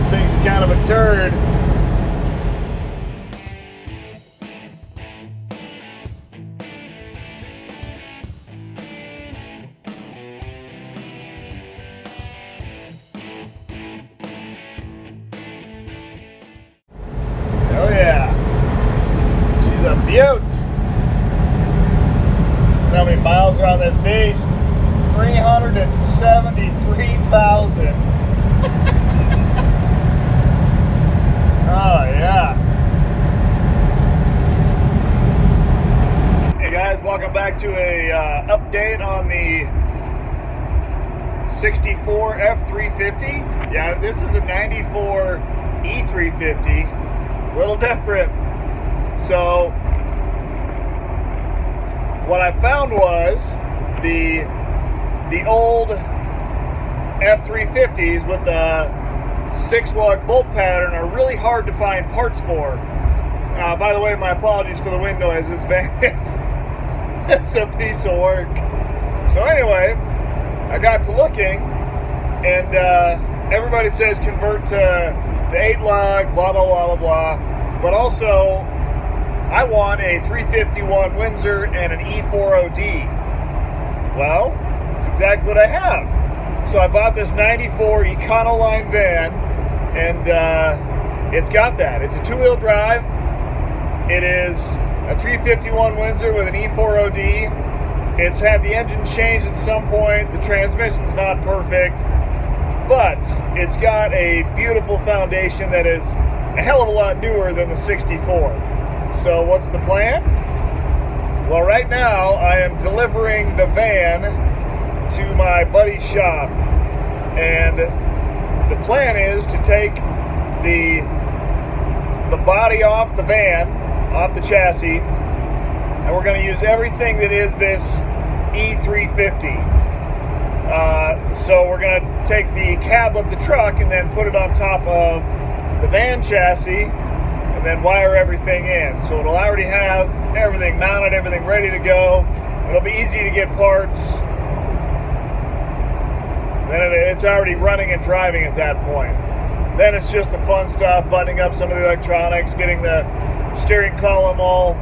This thing's kind of a turd. Oh yeah, she's a beaut. How many miles are on this beast? 373,000. Oh yeah. Hey guys, welcome back to a update on the 64 F350. Yeah, this is a 94 E350. A little different. So what I found was the old F350s with the 6-lug bolt pattern are really hard to find parts for. By the way, my apologies for the wind noise. This van is a piece of work. So anyway, I got to looking, and everybody says convert to 8-lug, blah, blah, blah, blah, blah. But also, I want a 351 Windsor and an E4OD. Well, that's exactly what I have. So I bought this 94 Econoline van, and it's got that. It's a 2-wheel drive. It is a 351 Windsor with an E4OD. It's had the engine changed at some point. The transmission's not perfect, but it's got a beautiful foundation that is a hell of a lot newer than the 64. So what's the plan? Well, right now I am delivering the van to my buddy's shop, and the plan is to take the body off the van, off the chassis, and we're going to use everything that is this E350. So we're going to take the cab of the truck and then put it on top of the van chassis and then wire everything in. So it'll already have everything mounted, everything ready to go. It'll be easy to get parts. Then it's already running and driving at that point. Then it's just the fun stuff, buttoning up some of the electronics, getting the steering column all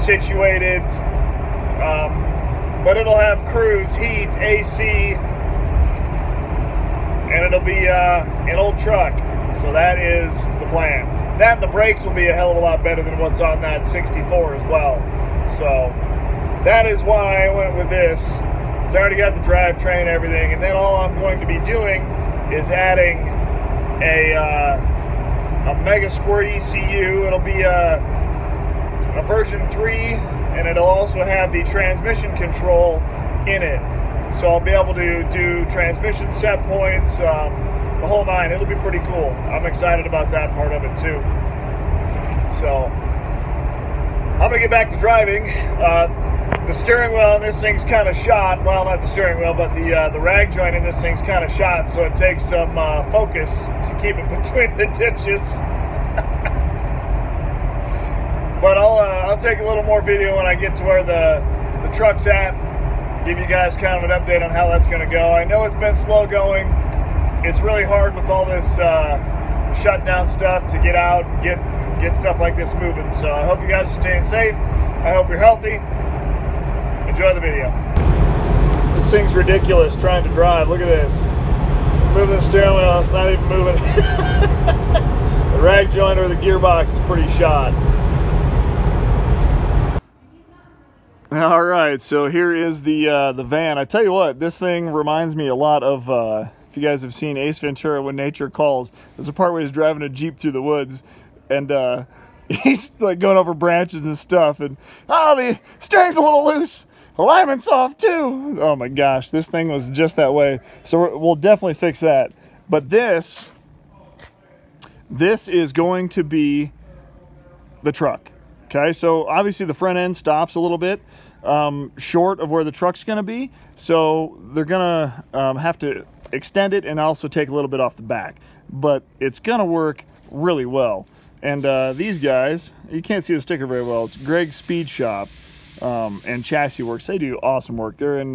situated. But it'll have cruise, heat, AC, and it'll be an old truck. So that is the plan. That and the brakes will be a hell of a lot better than what's on that 64 as well. So that is why I went with this. It's already got the drivetrain and everything, and then all I'm going to be doing is adding a Mega Squirt ECU. It'll be a version 3, and it'll also have the transmission control in it. So I'll be able to do transmission set points, the whole nine. It'll be pretty cool. I'm excited about that part of it too. So I'm gonna get back to driving. The steering wheel in this thing's kind of shot. Well, not the steering wheel, but the rag joint in this thing's kind of shot, so it takes some focus to keep it between the ditches. But I'll take a little more video when I get to where the truck's at. Give you guys kind of an update on how that's going to go. I know it's been slow going. It's really hard with all this shutdown stuff to get out and get stuff like this moving. So I hope you guys are staying safe. I hope you're healthy. Enjoy the video. This thing's ridiculous trying to drive. Look at this. Moving the steering wheel, it's not even moving. The rag joint or the gearbox is pretty shot. All right, so here is the van. I tell you what, this thing reminds me a lot of, if you guys have seen Ace Ventura: When Nature Calls, there's a part where he's driving a Jeep through the woods, and he's like going over branches and stuff, and oh, the steering's a little loose, alignment's off too. Oh my gosh, this thing was just that way. So we'll definitely fix that. But this is going to be the truck. Okay, so obviously the front end stops a little bit short of where the truck's going to be, so they're going to have to extend it and also take a little bit off the back, but it's going to work really well. And these guys, you can't see the sticker very well. It's Greg's Speed Shop and Chassis Works. They do awesome work. They're in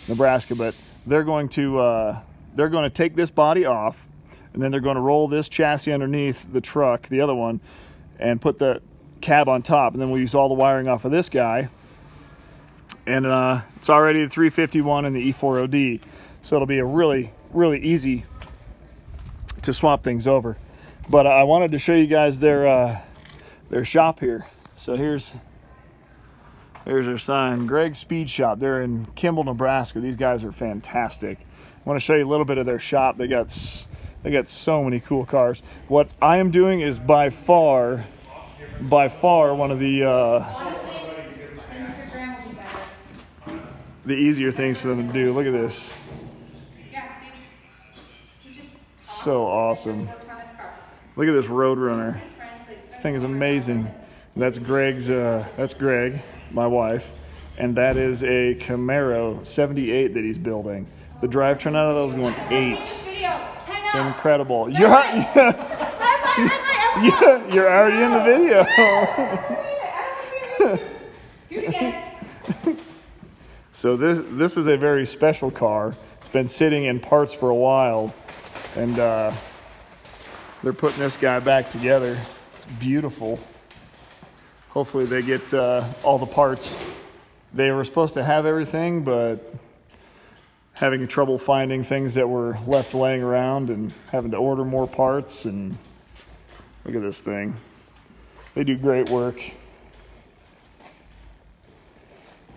Nebraska, but they're going to take this body off. and then they're going to roll this chassis underneath the truck, the other one, and put the cab on top, and then we'll use all the wiring off of this guy. And it's already the 351 and the E4OD, so it'll be a really easy to swap things over. But I wanted to show you guys their shop here. So here's their sign, Greg's Speed Shop. They're in Kimball, Nebraska. These guys are fantastic. I want to show you a little bit of their shop. They got so many cool cars. What I am doing is by far one of the easier things for them to do. Look at this. So awesome. Look at this Roadrunner. This thing is amazing. That's Greg's. That's Greg, my wife, and that is a Camaro 78 that he's building. The drivetrain out of those going 8s. It's incredible. You're already in the video. Do it again. So this is a very special car. It's been sitting in parts for a while, and they're putting this guy back together. It's beautiful. Hopefully they get all the parts. They were supposed to have everything, but having trouble finding things that were left laying around and having to order more parts. And look at this thing. They do great work.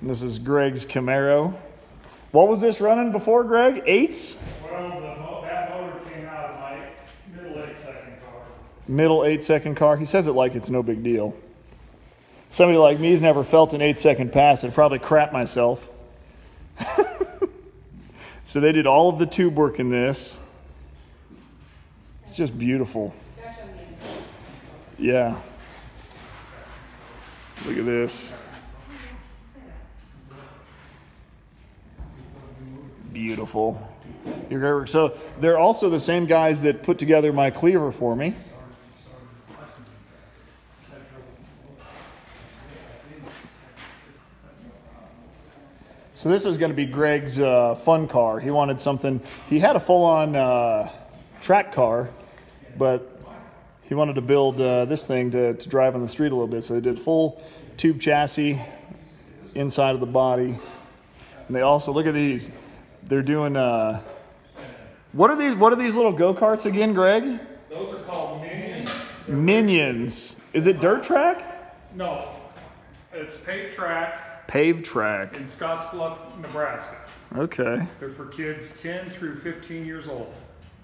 And this is Greg's Camaro. What was this running before, Greg? 8s? Well, that motor came out of my middle 8-second car. Middle 8-second car. He says it like it's no big deal. Somebody like me's never felt an 8-second pass. I'd probably crap myself. So they did all of the tube work in this. It's just beautiful. Yeah. Look at this. Beautiful. So they're also the same guys that put together my cleaver for me. So this is going to be Greg's fun car. He wanted something. He had a full-on track car, but he wanted to build this thing to drive on the street a little bit. So they did full tube chassis inside of the body. And they also, look at these. They're doing, what are these little go-karts again, Greg? Those are called Minions. Minions. Is it dirt track? No, it's paved track. Paved track. In Scottsbluff, Nebraska. Okay. They're for kids 10 through 15 years old.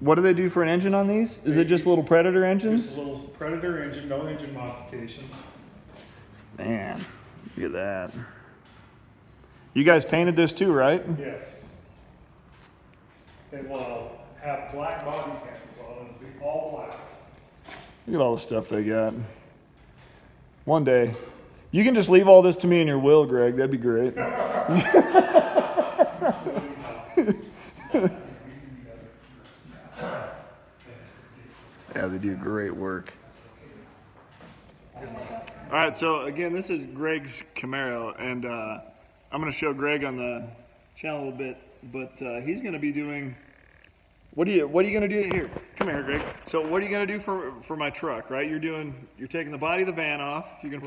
What do they do for an engine on these? Is it just little Predator engines? Just a little Predator engine, no engine modifications. Man, look at that. You guys painted this too, right? Yes. They will have black body panels on them, be all black. Look at all the stuff they got. One day. You can just leave all this to me in your will, Greg. That'd be great. Yeah, they do great work. All right, so again, this is Greg's Camaro, and I'm going to show Greg on the channel a little bit, but he's going to be doing. What are you going to do here? Come here, Greg. So what are you going to do for my truck, right? You're taking the body of the van off. You can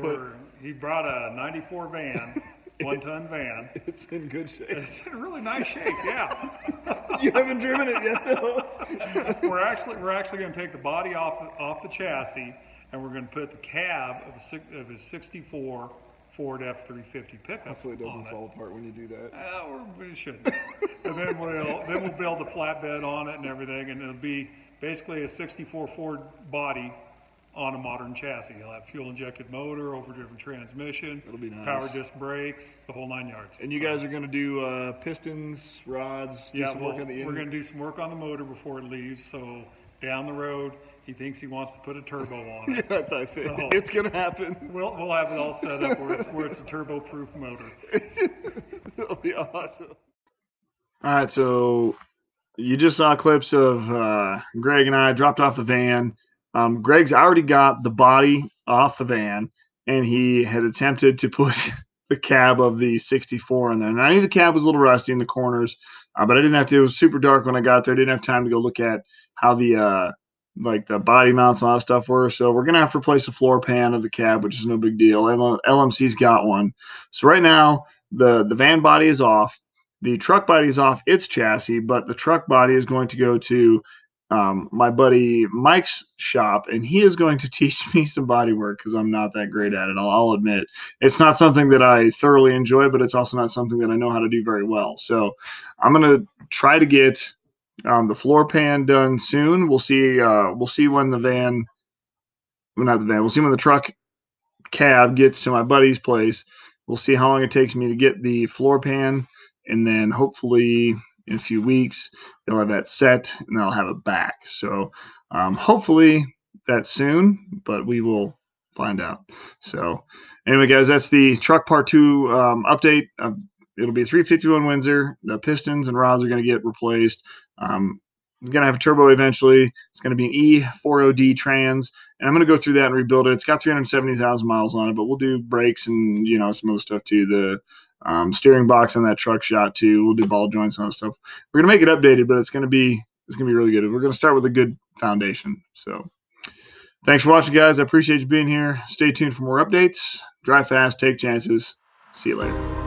He brought a 94 van, 1-ton van. It's in good shape. It's in really nice shape, yeah. You haven't driven it yet, though. We're actually going to take the body off the chassis, and we're going to put the cab of a 64 Ford F350 pickup. Hopefully it doesn't fall apart when you do that. We shouldn't. And then we'll build a flatbed on it and everything, and it'll be basically a 64 Ford body on a modern chassis. You'll have fuel-injected motor, overdriven transmission. It'll be nice. Power disc brakes, the whole 9 yards. And you guys are going to do pistons, rods, yeah, some work on the engine? We're going to do some work on the motor before it leaves. So down the road, he thinks he wants to put a turbo on it. Yeah, I think it's going to happen. We'll have it all set up where it's a turbo-proof motor. That'll be awesome. All right, so you just saw clips of Greg and I dropped off the van. Greg's already got the body off the van, and he had attempted to put the cab of the 64 in there. Now, I knew the cab was a little rusty in the corners. But I didn't have to. It was super dark when I got there. I didn't have time to go look at how the like the body mounts and all that stuff were. So we're gonna have to replace the floor pan of the cab, which is no big deal. LMC's got one. So right now the van body is off. The truck body is off its chassis, but the truck body is going to go to my buddy Mike's shop, and he is going to teach me some body work because I'm not that great at it. I'll admit it's not something that I thoroughly enjoy, but it's also not something that I know how to do very well. So I'm gonna try to get the floor pan done soon. We'll see. We'll see when the van, well, not the van. We'll see when the truck cab gets to my buddy's place. We'll see how long it takes me to get the floor pan, and then hopefully in a few weeks they'll have that set and I'll have it back. So hopefully that's soon, but we will find out. So anyway, guys, that's the truck part two update. It'll be a 351 Windsor. The pistons and rods are going to get replaced. I'm going to have a turbo eventually. It's going to be an E40D trans, and I'm going to go through that and rebuild it. It's got 370,000 miles on it, but we'll do brakes and some other stuff too. The steering box on that truck shot too. We'll do ball joints and all that stuff. We're going to make it updated, but it's going to be really good. We're going to start with a good foundation. So thanks for watching, guys. I appreciate you being here. Stay tuned for more updates. Drive fast, take chances. See you later.